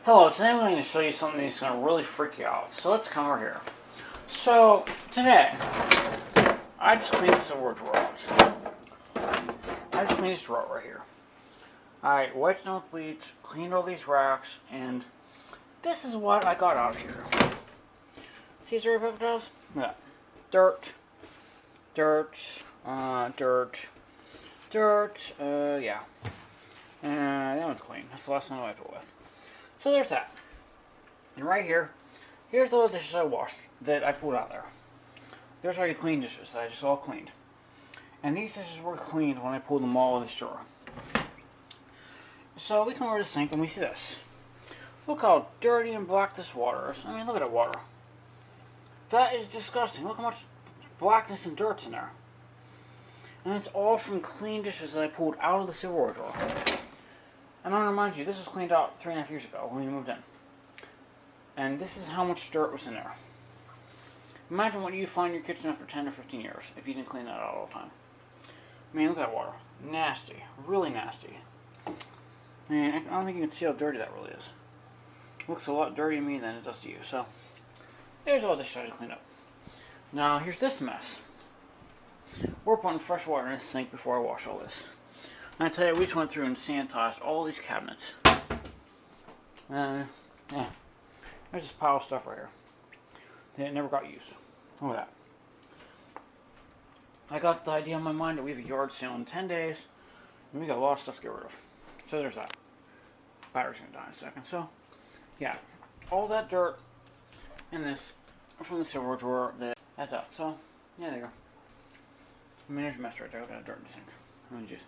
Hello, today I'm going to show you something that's going to really freak you out. So let's come over here. So today, I just cleaned this silverware drawer out. I just cleaned this drawer right here. I wiped it down with bleach, cleaned all these racks, and this is what I got out of here. See these dirty paper towels? Yeah. Dirt, yeah. And that one's clean. That's the last one I wiped it with. So there's that. And right here, here's the little dishes I washed that I pulled out there. There's already clean dishes that I just all cleaned. And these dishes were cleaned when I pulled them all in this drawer. So we come over to the sink and we see this. Look how dirty and black this water is. I mean, look at that water. That is disgusting. Look how much blackness and dirt's in there. And it's all from clean dishes that I pulled out of the silverware drawer. And I want to remind you, this was cleaned out 3.5 years ago when we moved in. And this is how much dirt was in there. Imagine what you find in your kitchen after 10 or 15 years if you didn't clean that out all the time. I mean, look at that water. Nasty. Really nasty. And I don't think you can see how dirty that really is. It looks a lot dirtier to me than it does to you. So, there's all this I to clean up. Now, here's this mess. We're putting fresh water in this sink before I wash all this. And I tell you, we just went through and sanitized all these cabinets. And, yeah. There's this pile of stuff right here that never got used. Look at that. I got the idea in my mind that we have a yard sale in 10 days. And we got a lot of stuff to get rid of. So there's that. Battery's going to die in a second. So, yeah. All that dirt and this from the silverware drawer, that's out. So, yeah, there you go. I mean, there's a mess right there. Look at that dirt in the sink. I'm going to just